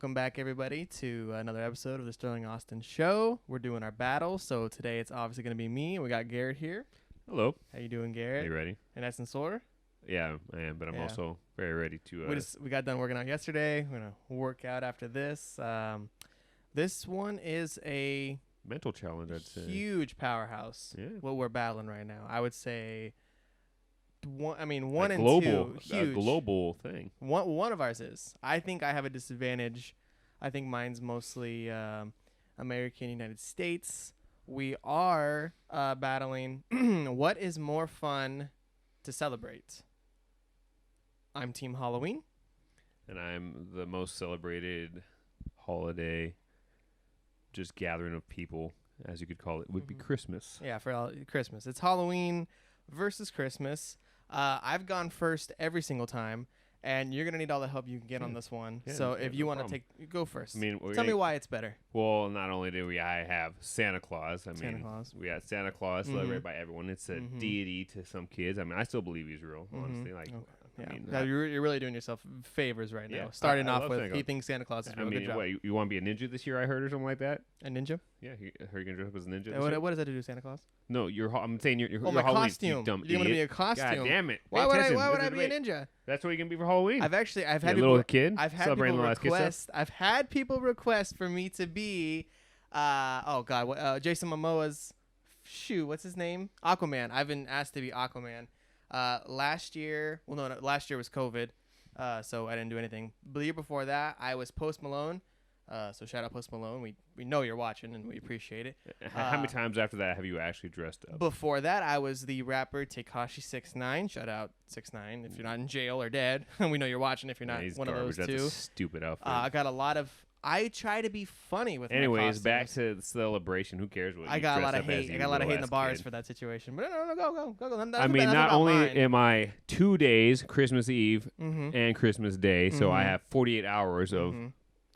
welcome back, everybody, to another episode of the Sterling Austin Show. We're doing our battle, so today it's obviously going to be me. We got Garrett here. Hello. How you doing, Garrett? Are you ready? And that's in sore? Yeah, I am, but I'm also very ready to... We got done working out yesterday. We're going to work out after this. This one is a... mental challenge, I'd say. Huge powerhouse. Yeah. What we're battling right now. I would say... one and global, two, huge. a global thing. One of ours is. I think I have a disadvantage. I think mine's mostly American, United States. We are battling what is more fun to celebrate. I'm Team Halloween. And I'm the most celebrated holiday, just gathering of people, as you could call it, would be Christmas. Yeah, for Christmas. It's Halloween versus Christmas. I've gone first every single time, and you're going to need all the help you can get on this one. Yeah, so if you want to go first. I mean, tell me why it's better. Well, not only do I have Santa Claus. Santa Claus. We got Santa Claus celebrated by everyone. It's a deity to some kids. I mean, I still believe he's real, honestly. Like, okay. Yeah, I mean, you're really doing yourself favors right now. Yeah, Starting I off love with, Santa he thinks Santa Claus is real. I mean, Good job. what, you want to be a ninja this year, I heard, or something like that? A ninja? Yeah, are you going to dress up as a ninja this What year? does that do to Santa Claus? No, I'm saying you're my Halloween, costume. you dumb You're going to be a idiot. costume. God damn it. Why would I be a ninja? That's what you're going to be for Halloween. I've had a people, little kid I've had celebrating people the last kid stuff? request. I've had people request for me to be, Jason Momoa's, what's his name? Aquaman. I've been asked to be Aquaman. Last year was COVID, so I didn't do anything. But the year before that, I was Post Malone. So shout out Post Malone. We know you're watching and we appreciate it. How many times after that have you actually dressed up? Before that, I was the rapper Tekashi 6ix9ine. Shout out 6ix9ine if you're not in jail or dead. We know you're watching if you're not one garbage. of those two. That's a stupid outfit. I got a lot of. I try to be funny with. Anyways, my back to the celebration. Who cares what? I you got a dress lot of up as hate. I you got a lot of hate in the little bars kid. for that situation. But no, go. I mean, not only am I 2 days, Christmas Eve and Christmas Day, so I have 48 hours of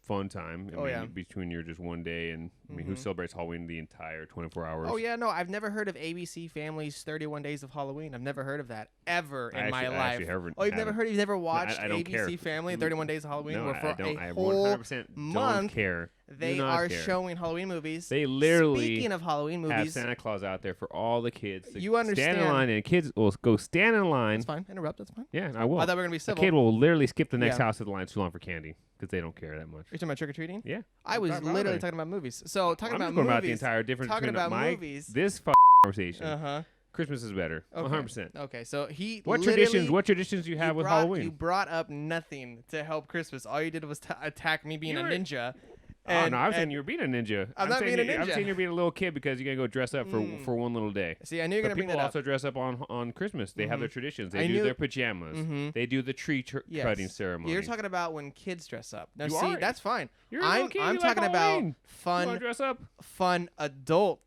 fun time. I mean, between your just one day and I mean, who celebrates Halloween the entire 24 hours? Oh yeah, no, I've never heard of ABC Family's 31 Days of Halloween. I've never heard of that ever in my life. You've never watched ABC Family 31 Days of Halloween? No, where for I don't. I whole 100% month don't care. They are showing Halloween movies. They literally speaking of Halloween movies, have Santa Claus out there for all the kids. You understand? Stand in line, and kids will go stand in line. That's fine. Interrupt. That's fine. Yeah, I will. I thought we were gonna be civil. A kid will literally skip the next house to the line too long for candy because they don't care that much. You're talking about trick or treating? Yeah. I was literally talking about movies. So talking about movies. About the entire difference talking between about movies. This conversation. Christmas is better. Okay. 100%. Okay, so What traditions do you have with Halloween? You brought up nothing to help Christmas. All you did was attack me being a ninja. No, I'm saying you're being a ninja. I'm not being a ninja. I'm saying you're being a little kid because you're going to go dress up for one little day. See, I knew you were going to bring that up. People also dress up on Christmas. They have their traditions. They do their pajamas. They do the tree cutting ceremony. You're talking about when kids dress up. Now, that's fine. You're a little kid. I'm talking about dress up? fun adult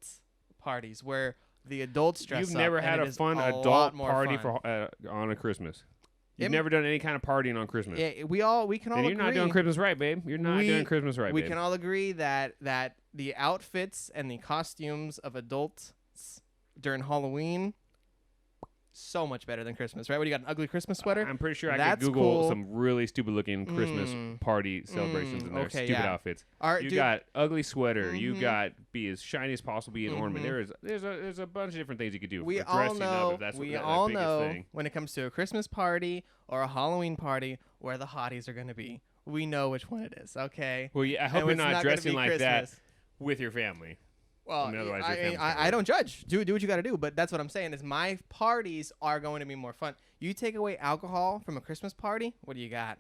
parties where the adults dress up. You've never had a fun adult party on a Christmas. You've never done any kind of partying on Christmas. Yeah, we can all agree. You're not doing Christmas right, babe. You're not doing Christmas right, We babe. can all agree that the outfits and the costumes of adults during Halloween so much better than Christmas, right? What do you got? An ugly Christmas sweater? I'm pretty sure I could Google some really stupid looking Christmas party celebrations in their stupid outfits. You got ugly sweater. You got be as shiny as possible, be an ornament. There's a bunch of different things you could do. We all know when it comes to a Christmas party or a Halloween party where the hotties are going to be. We know which one it is, okay? Well, yeah, I hope you're not dressing like that with your family. Well, I don't judge. Do what you got to do. But that's what I'm saying is my parties are going to be more fun. You take away alcohol from a Christmas party, what do you got?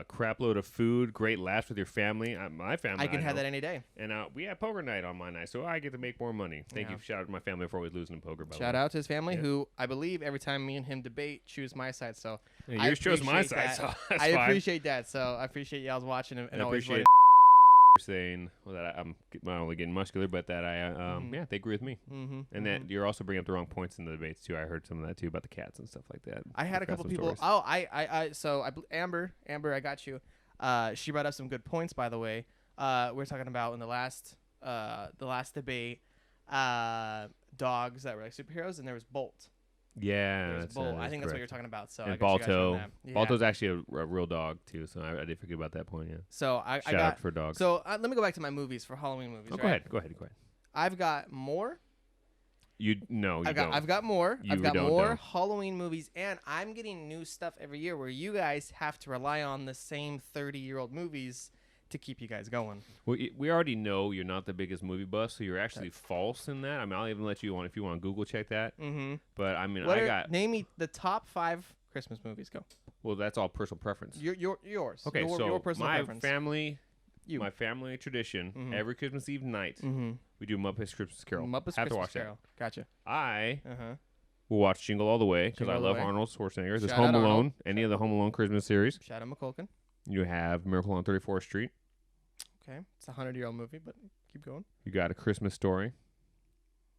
Crap load of food, great laughs with your family. My family. I can have that any day. And we have poker night on my night, so I get to make more money. Thank you. Shout out to my family for always losing in poker. Shout out to his family, who I believe every time me and him debate, choose my side. So yours chose my side. So that's I fine. appreciate that. So I appreciate y'all's watching and always appreciate saying that I'm not only getting muscular, but that they agree with me, and that you're also bringing up the wrong points in the debates too. I heard some of that too about the cats and stuff like that. I had a couple people. Amber, I got you. She brought up some good points, by the way. We're talking about in the last debate, dogs that were like superheroes, and there was Bolt. Yeah, I think correct. that's what you're talking about. So and I got you guys on Balto. that. Yeah. Balto's actually a real dog too, so I did forget about that point. Yeah. So I Shout got out for dogs. So let me go back to my movies for Halloween movies. Oh, right? go ahead. I've got more. You don't. I've got more. You I've got don't, more don't. Halloween movies, and I'm getting new stuff every year where you guys have to rely on the same 30-year-old movies to keep you guys going. Well, we already know you're not the biggest movie buff, so you're actually false in that. I mean, I'll even let you on if you want to Google check that. Mm-hmm. But I mean, name me the top 5 Christmas movies. Go. Well, that's all personal preference. Yours. Okay, your personal my preference. my family tradition, Mm-hmm. every Christmas Eve night, Mm-hmm. we do Muppets Christmas Carol. Muppets have Christmas to watch Carol. Gotcha. that. I Uh-huh. will watch Jingle All the Way because Jingle I All the love Way. Arnold Schwarzenegger. There's Shout Home out Alone, Arnold. any of the Home Alone Christmas series. Shout out McCulkin. You have Miracle on 34th Street. Okay, it's a 100-year-old movie, but keep going. You got A Christmas Story.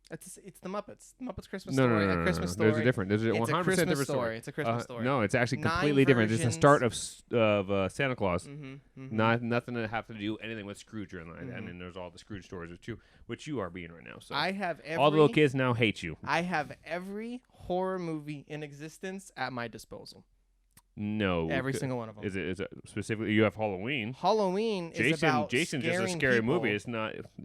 It's the Muppets. The Muppets Christmas No, Story. no, no, A Christmas no. Story. There's a different. There's a It's 100% a Christmas different story. It's a Christmas story. No, it's actually 9 completely different. It's the start of Santa Claus. Mm-hmm. Nothing to have to do anything with Scrooge or anything. And then there's all the Scrooge stories too, which you are being right now. So I have all the little kids now hate you. I have every horror movie in existence at my disposal. No, Every single one of them. Is it specifically? You have Halloween. Halloween is about Jason's just a scaring scary people. movie.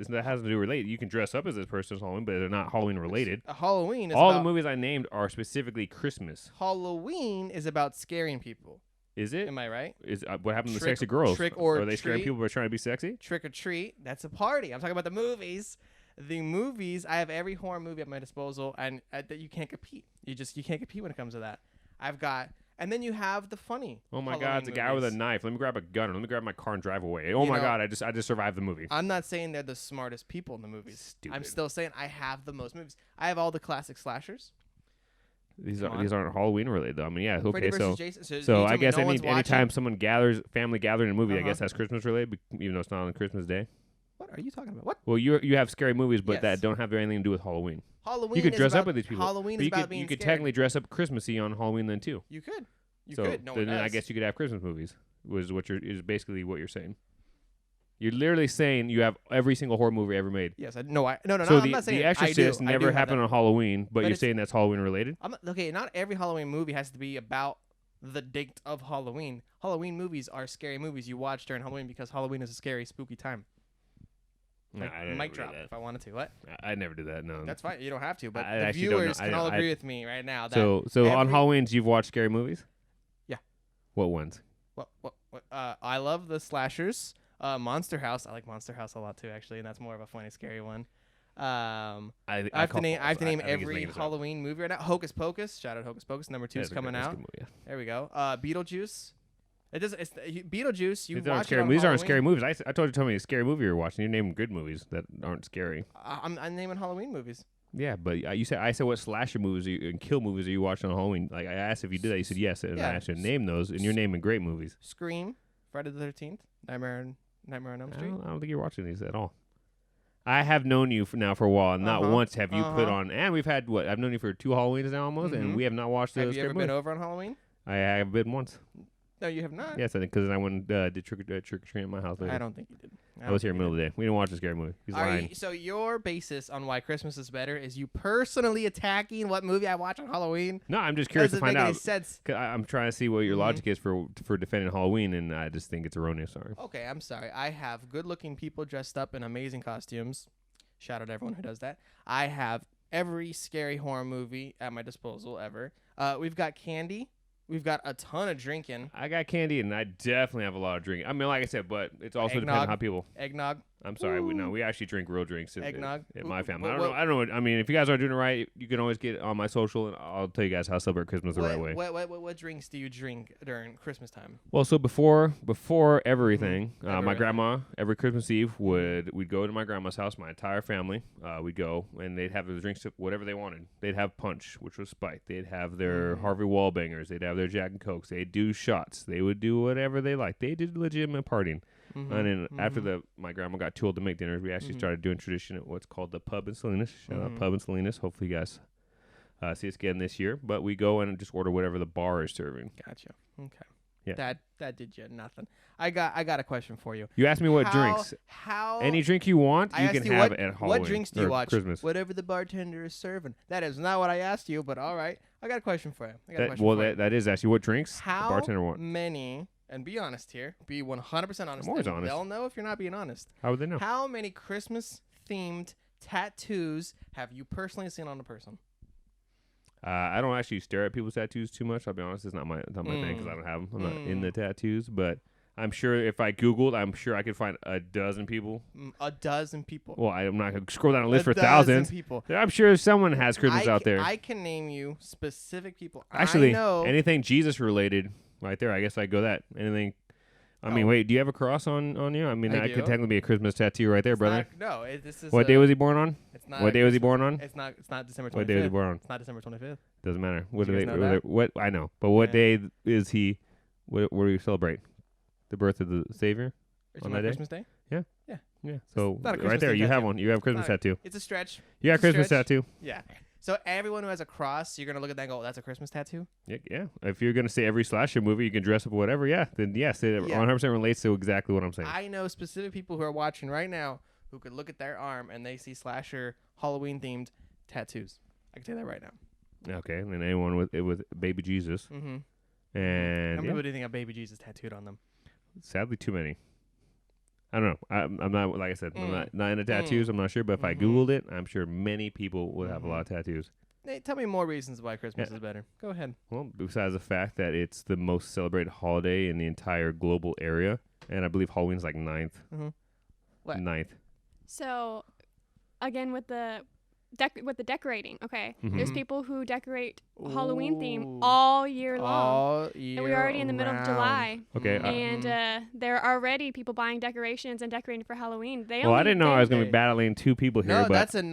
That has to do related. You can dress up as this person's Halloween, but they're not Halloween related. Halloween is all about, the movies I named are specifically Christmas. Halloween is about scaring people. Is it? Am I right? Is what happened to the sexy girls? Trick or are they scaring treat? people by trying to be sexy? Trick or treat. That's a party. I'm talking about the movies. The movies. I have every horror movie at my disposal, and that you can't compete. You can't compete when it comes to that. I've got. And then you have the funny. Oh my Halloween God! It's a guy with a knife. Let me grab a gun. Or let me grab my car and drive away. Oh my God! I just survived the movie. I'm not saying they're the smartest people in the movies. Stupid. I'm still saying I have the most movies. I have all the classic slashers. These aren't Halloween related though. I mean, yeah, Freddy okay, versus Jason. so I guess no one's anytime someone family gathering in a movie, I Uh-huh. guess that's Christmas related, even though it's not on Christmas Day. What are you talking about? What? Well, you have scary movies, but Yes. that don't have anything to do with Halloween. Halloween. You could is dress about, up with these people. Halloween But is you about could, being you could scared. technically dress up Christmassy on Halloween then too. You could. You so could. No one then I does. guess you could have Christmas movies. Is basically what you're saying. You're literally saying you have every single horror movie ever made. Yes. No. No. So I'm not saying The I do. Exorcist I never do have happened that. on Halloween, but you're it's- saying that's Halloween related. Okay. Not every Halloween movie has to be about the date of Halloween. Halloween movies are scary movies you watch during Halloween because Halloween is a scary, spooky time. No, I didn't Mic do drop that. if I wanted to. What? I never did that. No, That's fine. You don't have to. But I the actually don't know. viewers can all I- agree with me right now. That So on every- Halloween, do you watch scary movies? Yeah. What ones? What? I love the slashers. Monster House. I like Monster House a lot too, actually, and that's more of a funny, scary one. I have to name every Halloween movie right now. Hocus Pocus. Shout out Hocus Pocus. Number 2 is coming out. There we go. Beetlejuice. Beetlejuice. You watch it on These aren't Halloween. scary movies. I told me a scary movie you're watching. You're naming good movies that aren't scary. I'm naming Halloween movies. Yeah, but I said what slasher movies and kill movies are you watching on Halloween? Like I asked if you did that, you said yes, and Yeah. I asked you to name those, and you're naming great movies. Scream. Friday the 13th. Nightmare on Elm I Street. don't think you're watching these at all. I have known you for a while, and not once have you put on. And we've had I've known you for 2 Halloweens now almost, and we have not watched. Have you ever been over on Halloween? I have been once. No, you have not. Yes, I think because I went and did trick or treat at my house later. I don't think you did. I was here in the middle of the day. We didn't watch a scary movie. He's lying. So your basis on why Christmas is better is you personally attacking what movie I watch on Halloween? No, I'm just curious to find out. Doesn't make any sense. 'Cause I'm trying to see what your logic is for defending Halloween, and I just think it's erroneous. Sorry. Okay, I'm sorry. I have good-looking people dressed up in amazing costumes. Shout out to everyone who does that. I have every scary horror movie at my disposal ever. We've got candy. We've got a ton of drinking. I got candy, and I definitely have a lot of drinking. I mean, like I said, but it's also depending on how people. Eggnog. I'm sorry, we actually drink real drinks Eggnog. at my family. I don't know. I mean, if you guys aren't doing it right, you can always get on my social, and I'll tell you guys how to celebrate Christmas the right way. What drinks do you drink during Christmas time? Well, so before everything, my grandma every Christmas Eve we'd go to my grandma's house, my entire family. We'd go and they'd have the drinks whatever they wanted. They'd have punch, which was spiked. They'd have their Harvey Wallbangers. They'd have their Jack and Cokes. They'd do shots. They would do whatever they liked. They did legitimate partying. And then after my grandma got too old to make dinners, we actually started doing tradition at what's called the Pub in Salinas. Shout out Pub in Salinas. Hopefully you guys see us again this year. But we go in and just order whatever the bar is serving. Gotcha. Okay. Yeah. That did you nothing. I got a question for you. You asked me what drinks. Any drink you want, you can have at Halloween. What drinks do you watch? Christmas. Whatever the bartender is serving. That is not what I asked you, but all right. I got a question for you. That is actually what drinks the bartender wants. How many, and be honest here, be 100% honest. I'm always honest. They'll know if you're not being honest. How would they know? How many Christmas-themed tattoos have you personally seen on a person? I don't actually stare at people's tattoos too much. I'll be honest, it's not my thing because I don't have them. I'm not in the tattoos, but I'm sure if I Googled, I'm sure I could find a dozen people. A dozen people. Well, I'm not going to scroll down a list for thousands. People. I'm sure someone has Christmas out there. I can name you specific people. Actually, anything Jesus related, right there. I guess I go that. Anything. I mean, wait, do you have a cross on you? I mean, that could technically be a Christmas tattoo right there, brother. This is. What day was he born on? It's not. What day was he born on? It's not December 25th. What day was he born on? It's not December 25th. Doesn't matter. What I know, but what day is he? What do you celebrate? The birth of the Savior on that day? Christmas Day? Yeah. Yeah. Yeah. So right there, you have one. You have a Christmas tattoo. It's a stretch. You got a Christmas tattoo. Yeah. So everyone who has a cross, you're gonna look at that and go, oh, "That's a Christmas tattoo." Yeah. If you're gonna say every slasher movie, you can dress up whatever. Yeah. Then yes, it 100% relates to exactly what I'm saying. I know specific people who are watching right now who could look at their arm and they see slasher Halloween themed tattoos. I can tell you that right now. Okay. And then anyone with baby Jesus. Mm-hmm. And how many people do you think have baby Jesus tattooed on them? Sadly, too many. I don't know. I'm not, like I said, I'm not into tattoos. I'm not sure, but if I Googled it, I'm sure many people would have a lot of tattoos. Hey, tell me more reasons why Christmas is better. Go ahead. Well, besides the fact that it's the most celebrated holiday in the entire global area, and I believe Halloween's like 9th. Mm-hmm. What? 9th. So, again, with the decorating, okay, there's people who decorate Halloween theme all year long. And we're already in the middle of July. Okay. And there are already people buying decorations and decorating for Halloween. I didn't know I was going to be battling two people here. No, but that's a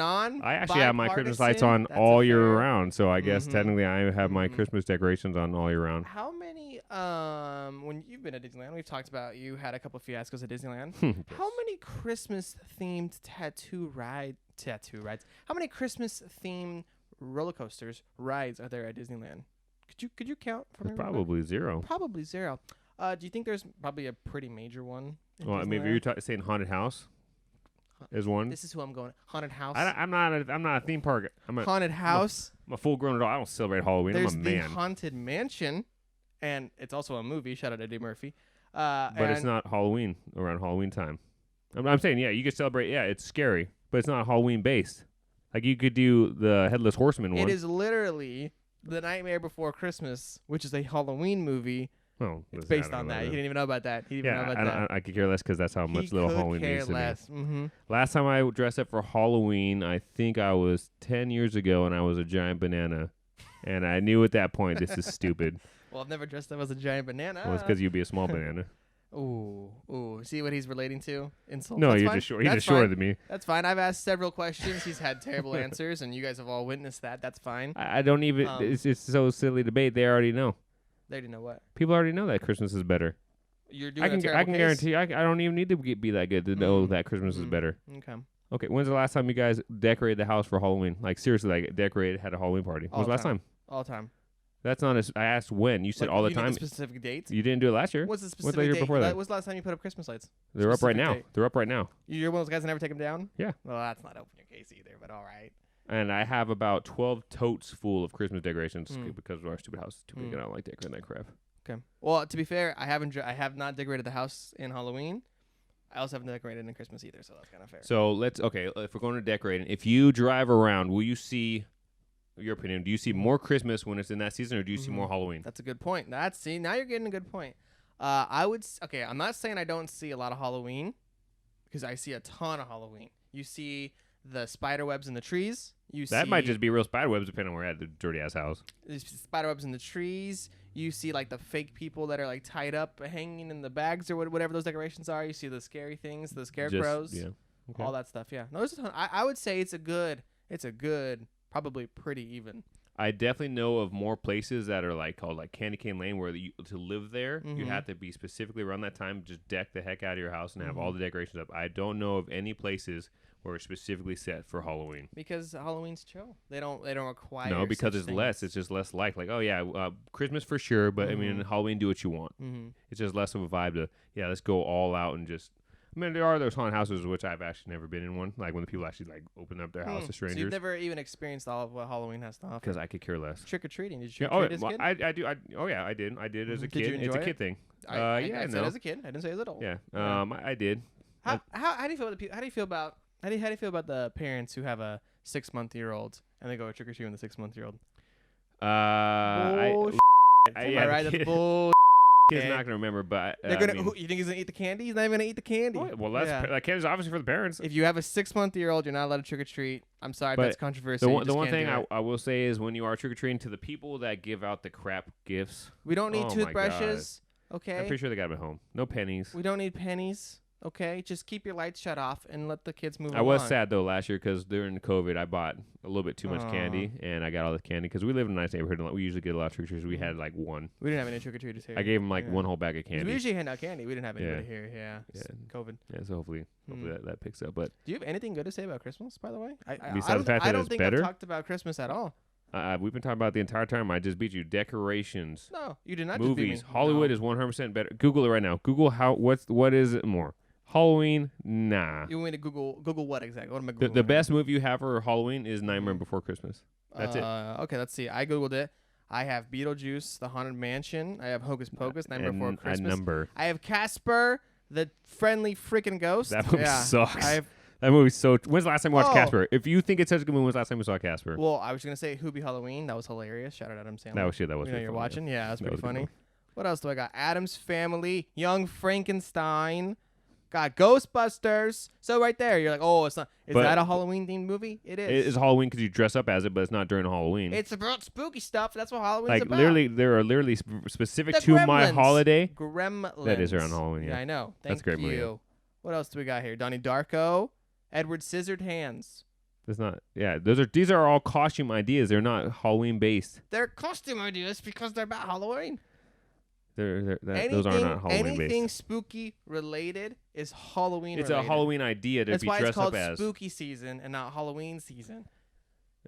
I actually have my Christmas lights on all year round, so I guess technically I have my Christmas decorations on all year round. How many, when you've been at Disneyland, we've talked about you had a couple of fiascos at Disneyland. How many Christmas-themed tattoo rides? How many Christmas-themed roller coasters rides are there at Disneyland? Could you count for me? Probably zero. Probably zero. Do you think there's probably a pretty major one? Well, I mean, if you're saying haunted house, is one. This is who I'm going. Haunted house. I'm not a theme park. Haunted house. I'm a full-grown adult. I don't celebrate Halloween. There's I'm a man. the Haunted Mansion, and it's also a movie. Shout out to Eddie Murphy. But it's not Halloween around Halloween time. I'm saying, yeah, you could celebrate. Yeah, it's scary, but it's not Halloween based. Like you could do the Headless Horseman one. It is literally The Nightmare Before Christmas, which is a Halloween movie. Oh, it's based on that. You didn't even know about that. I could care less because that's how much little Halloween means to me. Mm-hmm. Last time I dressed up for Halloween, I think I was 10 years ago, and I was a giant banana. And I knew at that point, this is stupid. Well, I've never dressed up as a giant banana. Well, it's because you'd be a small banana. Ooh. See what he's relating to? Insult. No, That's you're fine. just short. He's just shorter than me. That's fine. I've asked several questions. He's had terrible answers, and you guys have all witnessed that. That's fine. I don't even. It's so silly debate. They already know. They already know what? People already know that Christmas is better. You're doing I can guarantee. I don't even need to be that good to know that Christmas is better. Okay. When's the last time you guys decorated the house for Halloween? Like seriously, like decorated, had a Halloween party. When was the last time? All time. That's not I asked when. You said all the time. Specific dates? You didn't do it last year. What's the specific date? Before that? What's the last time you put up Christmas lights? They're up right now. They're up right now. You're one of those guys that never take them down? Yeah. Well, that's not open your case either, but all right. And I have about 12 totes full of Christmas decorations because our stupid house is too big and I don't like decorating that crap. Okay. Well, to be fair, I have not decorated the house in Halloween. I also haven't decorated in Christmas either, so that's kind of fair. So if we're going to decorating, if you drive around, will you see, your opinion, do you see more Christmas when it's in that season or do you see more Halloween? That's a good point. Now you're getting a good point. I'm not saying I don't see a lot of Halloween because I see a ton of Halloween. You see the spider webs in the trees. That might just be real spider webs depending on where you're at the dirty ass house. There's spider webs in the trees. You see like the fake people that are like tied up, hanging in the bags or whatever those decorations are. You see the scary things, the scarecrows, all that stuff. Yeah, no, there's a ton. I would say it's a good, probably pretty even. I definitely know of more places that are like called like Candy Cane Lane where to live there, you have to be specifically around that time, just deck the heck out of your house and have all the decorations up. I don't know of any places where it's specifically set for Halloween. Because Halloween's chill. They don't require. No, because it's things. less. It's just less like oh yeah, Christmas for sure, but I mean Halloween, do what you want. It's just less of a vibe to let's go all out and just. I mean, there are those haunted houses, which I've actually never been in one. Like when the people actually like open up their house to strangers. So you've never even experienced all of what Halloween has to offer. Because I could care less. Trick or treating? Did you trick or treat as a kid? I do. I did. I did as a kid. Did you enjoy it's a kid thing. I said as a kid. I didn't say as an adult. Yeah. I did. How do you feel about how do you feel about the parents who have a 6-month-old and they go trick or treat with the 6-month-old? Am I right? That's bull. He's not gonna remember, but they're gonna. You think he's gonna eat the candy? He's not even gonna eat the candy. Well, that candy is obviously for the parents. If you have a 6-month-old, you're not allowed to trick or treat. I'm sorry, but that's controversial. The one thing I will say is when you are trick or treating, to the people that give out the crap gifts, we don't need toothbrushes. Okay. I'm pretty sure they got them at home. No pennies. We don't need pennies. Okay, just keep your lights shut off and let the kids move. I was sad though last year because during COVID I bought a little bit too much candy and I got all the candy because we live in a nice neighborhood and we usually get a lot of trick or treaters. We had like one. We didn't have any trick or treaters here. I gave them like one whole bag of candy. We usually hand out candy. We didn't have anybody here. Yeah. COVID. Yeah, so hopefully that picks up. But do you have anything good to say about Christmas? By the way, besides the fact that it's better, I don't think I've talked about Christmas at all. We've been talking about it the entire time. I just beat you. Decorations. No, you did not. Movies. Just beat me. Hollywood is 100% better. Google it right now. Google what is it more? Halloween? Nah. You want me to Google what exactly? What am I Googling? The best movie you have for Halloween is Nightmare Before Christmas. That's it. Okay, let's see. I Googled it. I have Beetlejuice, The Haunted Mansion. I have Hocus Pocus, Nightmare Before Christmas. I have Casper, the friendly freaking ghost. That movie sucks. That movie's so... When's the last time you watched Casper? If you think it's such a good movie, when's the last time you saw Casper? Well, I was going to say Who'd Halloween. That was hilarious. Shout out Adam Sandler. That was shit. That was you know you're funny, watching? Yeah, that's pretty funny. Cool. What else do I got? Addams Family, Young Frankenstein. Got Ghostbusters. So right there, you're like, oh, it's not. Is that a Halloween-themed movie? It is. It is Halloween because you dress up as it, but it's not during Halloween. It's about spooky stuff. That's what Halloween's about. Literally, there are literally specific to my holiday. Gremlins. That is around Halloween, yeah. I know. That's a great movie. What else do we got here? Donnie Darko, Edward Scissorhands. That's not. Yeah, these are all costume ideas. They're not Halloween-based. They're costume ideas because they're about Halloween. Those are not Halloween based. Anything spooky related is Halloween related. It's a Halloween idea to be dressed up as. That's why it's called spooky season and not Halloween season.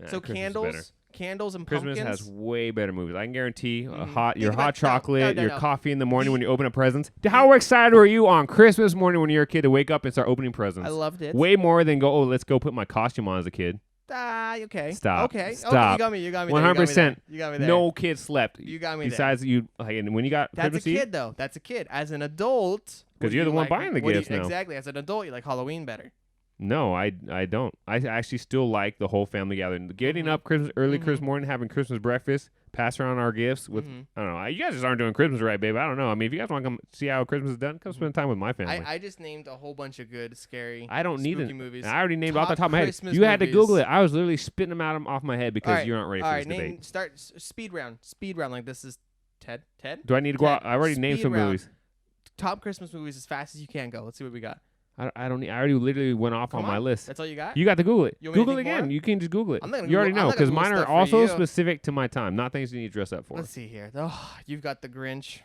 So Christmas candles and Christmas pumpkins. has way better movies. I can guarantee your hot chocolate, your coffee in the morning when you open up presents. How excited were you on Christmas morning when you were a kid to wake up and start opening presents? I loved it. Way more than let's go put my costume on as a kid. Okay. Stop. Okay. Stop. Okay, you got me. 100%. You got me there. No kid slept. You got me Besides there. you, and when you got That's Christmas a kid Eve, though. That's a kid. As an adult, because you're the one buying the gifts now. Exactly. As an adult, you like Halloween better. No, I don't. I actually still like the whole family gathering. Getting up early Christmas morning, having Christmas breakfast, pass around our gifts with, I don't know. You guys just aren't doing Christmas right, babe. I don't know. I mean, if you guys want to come see how Christmas is done, come spend time with my family. I just named a whole bunch of good, scary, I don't need spooky movies. I already named off the top of my head. Christmas You had to movies. Google it. I was literally spitting them out off my head because you're not ready for this debate. Start speed round. Speed round like this is Ted? Do I need to go out? I already named some movies. Top Christmas movies as fast as you can go. Let's see what we got. I don't need. I already literally went off on my list. That's all you got? You got to Google it. Google it again. More? You can just Google it. You already know because mine are also specific to my time, not things you need to dress up for. Let's see here. Oh, you've got The Grinch.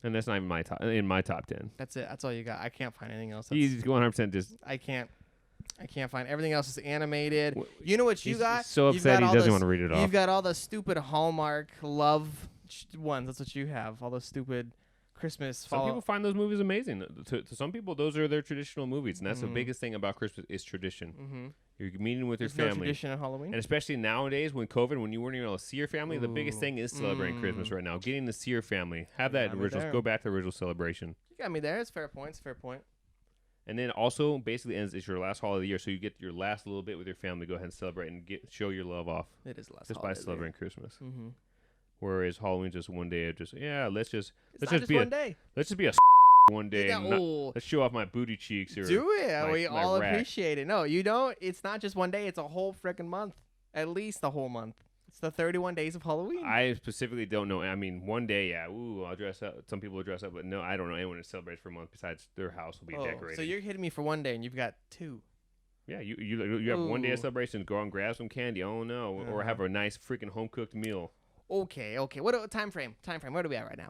And that's not even in my top 10. That's it. That's all you got. I can't find anything else. He's 100% just. I can't find everything else is animated. You know what you got? He's so upset he doesn't want to read it off. You've got all the stupid Hallmark love ones. That's what you have. All those stupid Christmas. Some people find those movies amazing. To some people, those are their traditional movies, and that's the biggest thing about Christmas is tradition. You're meeting with your family. No tradition at Halloween, and especially nowadays when COVID, when you weren't even able to see your family, the biggest thing is celebrating Christmas right now. Getting to see your family, have that original. Go back to the original celebration. You got me there. It's fair point. It's fair point. And then also basically ends it's your last holiday of the year, so you get your last little bit with your family. Go ahead and celebrate and show your love off. It is last just by celebrating Christmas. Mm-hmm. Whereas Halloween's just one day of just let's just be one day. Let's just be a one day. Let's show off my booty cheeks. Or do it. We all appreciate it. No, you don't. It's not just one day. It's a whole freaking month. At least a whole month. It's the 31 days of Halloween. I specifically don't know. I mean, one day, yeah. Ooh, I'll dress up. Some people will dress up, but no, I don't know anyone that celebrates for a month besides their house will be decorated. So you're hitting me for one day, and you've got two. Yeah, you have one day of celebration. Go out and grab some candy. Oh no, or have a nice freaking home cooked meal. Okay. What time frame? Where are we at right now?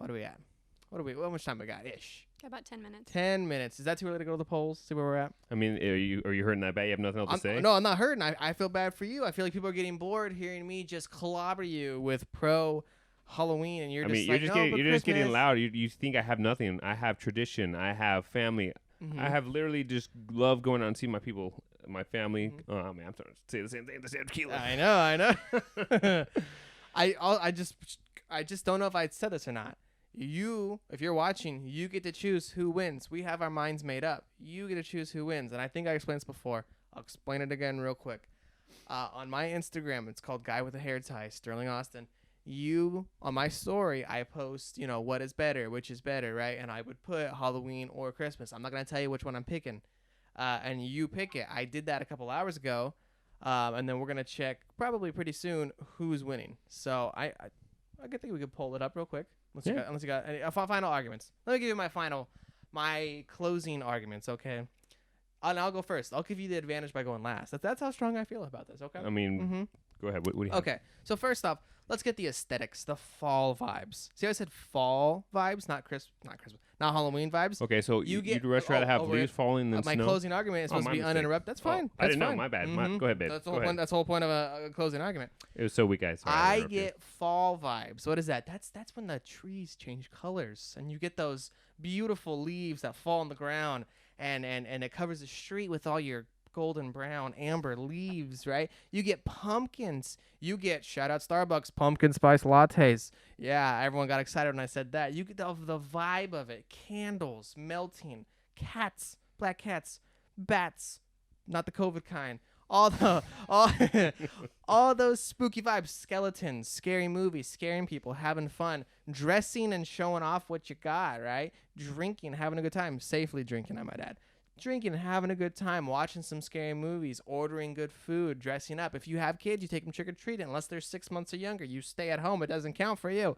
How much time we got? Ish. About 10 minutes. 10 minutes. Is that too early to go to the polls? See where we're at? I mean, are you hurting that bad? You have nothing else to say? No, I'm not hurting. I feel bad for you. I feel like people are getting bored hearing me just clobber you with pro Halloween, and you're just getting loud. You think I have nothing? I have tradition. I have family. Mm-hmm. I have literally just love going out and seeing my people, my family. Mm-hmm. Oh man, I'm trying to say the same thing. The same tequila. I know. I just don't know if I said this or not. If you're watching, you get to choose who wins. We have our minds made up. You get to choose who wins. And I think I explained this before. I'll explain it again real quick. On my Instagram, it's called Guy with a Hair Tie, Sterling Austin. On my story, I post, what is better, which is better, right? And I would put Halloween or Christmas. I'm not going to tell you which one I'm picking. And you pick it. I did that a couple hours ago. And then we're going to check probably pretty soon who's winning. So I think we could pull it up real quick. Unless you got any final arguments. Let me give you my closing arguments, okay? And I'll go first. I'll give you the advantage by going last. That's how strong I feel about this, okay? I mean, go ahead. What do you have? Okay, so first off, let's get the aesthetics, the fall vibes. See how I said fall vibes, not Christmas, not Halloween vibes? Okay, so you'd rather have leaves falling than my snow? My closing argument is supposed to be uninterrupted. That's fine. I didn't know. My bad. Go ahead, babe. That's the whole point of a closing argument. It was so weak, guys. I get fall vibes. What is that? That's when the trees change colors and you get those beautiful leaves that fall on the ground and it covers the street with all your golden brown amber leaves, right? You get pumpkins. You get, shout out Starbucks, pumpkin spice lattes. Yeah, everyone got excited when I said that. You get the vibe of it. Candles melting, cats, black cats, bats, not the COVID kind. All those spooky vibes, skeletons, scary movies, scaring people, having fun, dressing and showing off what you got, right? Drinking, having a good time, safely drinking, I might add. Drinking, having a good time, watching some scary movies, ordering good food, dressing up. If you have kids, you take them trick-or-treating. Unless they're 6 months or younger, you stay at home. It doesn't count for you.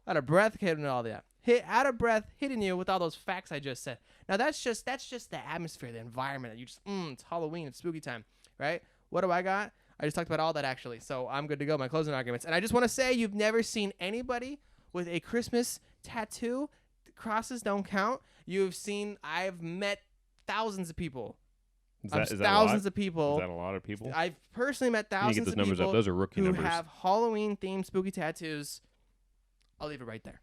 Out of breath hitting all that. Out of breath hitting you with all those facts I just said. Now, that's just the atmosphere, the environment. You just, it's Halloween, it's spooky time, right? What do I got? I just talked about all that, actually, so I'm good to go. My closing arguments. And I just want to say you've never seen anybody with a Christmas tattoo. Crosses don't count. I've met thousands of people. Is that thousands of people. Is that a lot of people? I've personally met thousands of people. You get those numbers up. Those are rookie who numbers. Have Halloween-themed spooky tattoos. I'll leave it right there.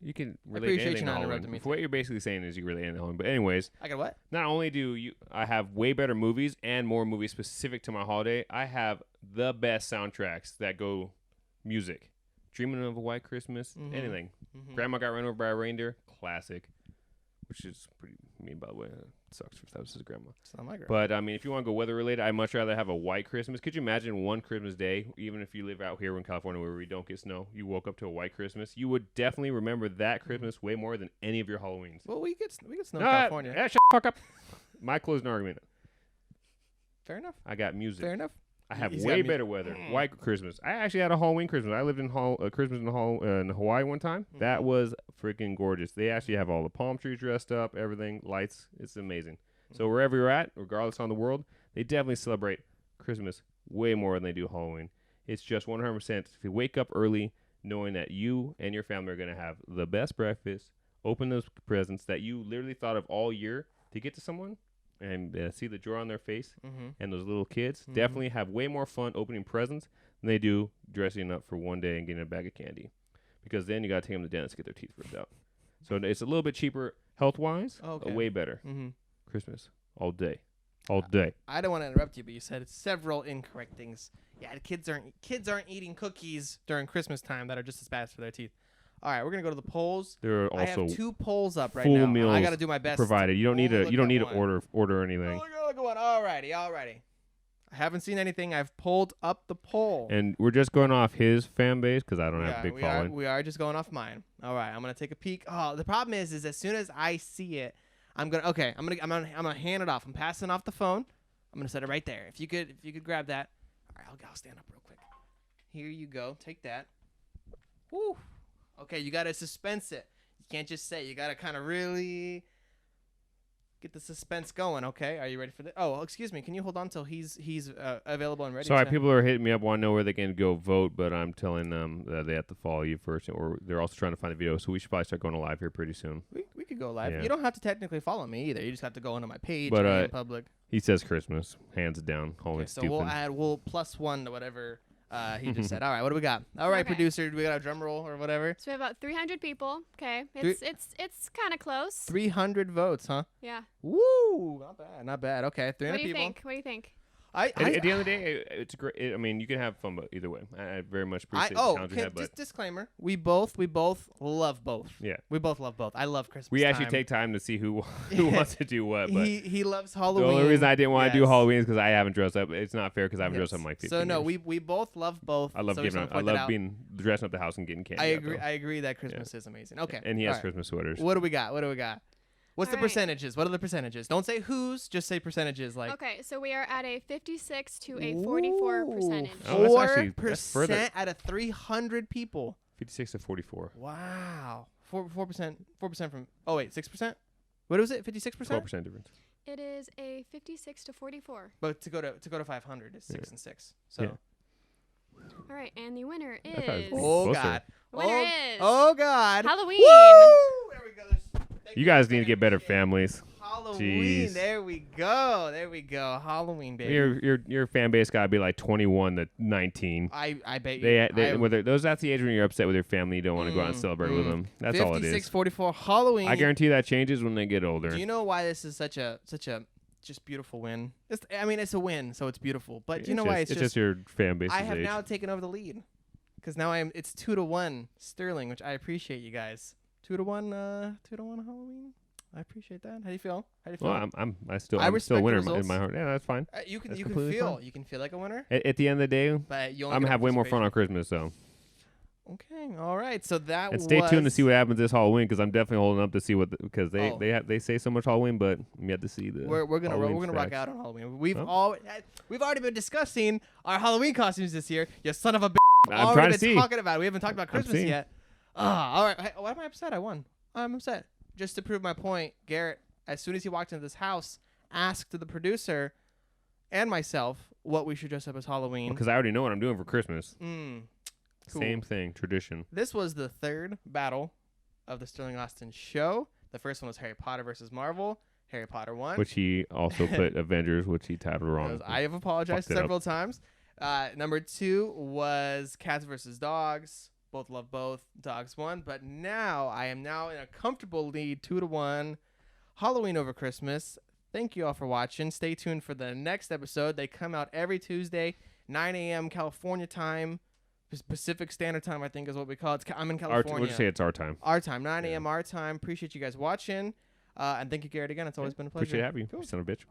You can relate anything to Halloween. What you're basically saying is you relate anything to Halloween. But anyways. I got what? Not only I have way better movies and more movies specific to my holiday, I have the best soundtracks that go music. Dreaming of a White Christmas, anything. Mm-hmm. Grandma Got Run Over by a Reindeer, classic. Which is pretty mean, by the way. It sucks if that was his grandma. It's not my grandma. But, I mean, if you want to go weather-related, I'd much rather have a white Christmas. Could you imagine one Christmas day, even if you live out here in California where we don't get snow, you woke up to a white Christmas, you would definitely remember that Christmas way more than any of your Halloweens. Well, we get snow in California. Yeah, shut the fuck up. My closing argument. Fair enough. I got music. Fair enough. I have way better weather. White Christmas. I actually had a Halloween Christmas. I lived in Christmas in Hawaii one time. Mm-hmm. That was freaking gorgeous. They actually have all the palm trees dressed up, everything, lights. It's amazing. Mm-hmm. So wherever you're at, regardless on the world, they definitely celebrate Christmas way more than they do Halloween. It's just 100% to wake up early knowing that you and your family are going to have the best breakfast, open those presents that you literally thought of all year to get to someone. And see the joy on their face, and those little kids definitely have way more fun opening presents than they do dressing up for one day and getting a bag of candy. Because then you got to take them to the dentist to get their teeth ripped out. So it's a little bit cheaper health-wise, but way better. Mm-hmm. Christmas, all day. All day. I don't want to interrupt you, but you said several incorrect things. Yeah, kids aren't eating cookies during Christmas time that are just as bad for their teeth. All right, we're gonna go to the polls. There are also I have 2 polls up right now. Meals I gotta do my best. Provided you don't need to order anything. Look at one. Alrighty. I haven't seen anything. I've pulled up the poll. And we're just going off his fan base because I don't have a big following. We are just going off mine. All right, I'm gonna take a peek. Oh, the problem is as soon as I see it, I'm gonna hand it off. I'm passing off the phone. I'm gonna set it right there. If you could grab that. All right, I'll stand up real quick. Here you go. Take that. Woo. Okay, you gotta suspense it. You can't just say. You gotta kind of really. get the suspense going. Okay, are you ready for this? Oh, excuse me. Can you hold on till he's available and ready? Sorry, people are hitting me up, want to know where they can go vote, but I'm telling them that they have to follow you first, or they're also trying to find the video. So we should probably start going live here pretty soon. We could go live. Yeah. You don't have to technically follow me either. You just have to go onto my page but, in public. He says Christmas, hands down. Okay, so we'll +1 to whatever he just said. All right, what do we got? All right, producer, do we got a drum roll or whatever? So we have about 300 people. Okay, it's kind of close. 300 votes, huh? Yeah. Woo! Not bad, not bad. Okay, 300 people. What do you think? At the end of the day, it's great. I mean, you can have fun, but either way, I very much appreciate the challenge you had. Just disclaimer: we both love both. Yeah, we both love both. I love Christmas. We actually take time to see who wants to do what. But he loves Halloween. The only reason I didn't want to do Halloween is because I haven't dressed up. It's not fair because I haven't dressed up in like 15 So no, years. we both love both. I love being dressing up the house and getting candy. I agree that Christmas is amazing. Okay, and he has Christmas sweaters. What do we got? What's the percentages? What are the percentages? Don't say whose, just say percentages. Okay, so we are at a 56 to a 44 percentage. 4% out of 300 people. 56 to 44. Wow. 4% from. Oh wait, 6%. What was it? 56%. 12% difference. It is a 56 to 44. But to go to 500 is 6 and 6. So. Yeah. All right, and the winner is. Oh God. The winner is. Oh God. Halloween. Woo! There we go. You guys need to get better families. Halloween. Jeez. There we go. Halloween, baby. Your fan base gotta be like 21 to 19. I bet you. That's the age when you're upset with your family. You don't want to go out and celebrate with them. That's all it is. 56-44 Halloween. I guarantee that changes when they get older. Do you know why this is such a just beautiful win? It's a win, so it's beautiful. But you know why it's just your fan base. I have now taken over the lead because now it's 2-1 Sterling, which I appreciate you guys. 2-1 Halloween. I appreciate that. How do you feel? Well, I'm still a winner in my heart. Yeah, that's fine. You can feel like a winner. At the end of the day, but I'm gonna have way more fun on Christmas. So. Okay. All right. So that. And stay tuned to see what happens this Halloween because I'm definitely holding up to see because they say so much Halloween, but we have to see the. We're gonna rock out on Halloween. We've already been discussing our Halloween costumes this year. You son of a bitch. I'm trying to see. Talking about it. We haven't talked about Christmas yet. All right. Hey, why am I upset? I won. I'm upset. Just to prove my point, Garrett, as soon as he walked into this house, asked the producer and myself what we should dress up as Halloween. Because I already know what I'm doing for Christmas. Cool. Same thing, tradition. This was the third battle of the Sterling Austin show. The first one was Harry Potter versus Marvel. Harry Potter won. Which he also put Avengers, which he titled wrong. I have apologized several times. Number 2 was Cats versus Dogs. Both love both. Dogs won. But now I am in a comfortable lead, 2-1. Halloween over Christmas. Thank you all for watching. Stay tuned for the next episode. They come out every Tuesday, 9 a.m. California time. Pacific Standard Time, I think is what we call it. I'm in California. We'll just say it's our time. Our time, 9 a.m. our time. Appreciate you guys watching. And thank you, Garrett, again. It's always been a pleasure. Appreciate having you. Cool. Son of a bitch.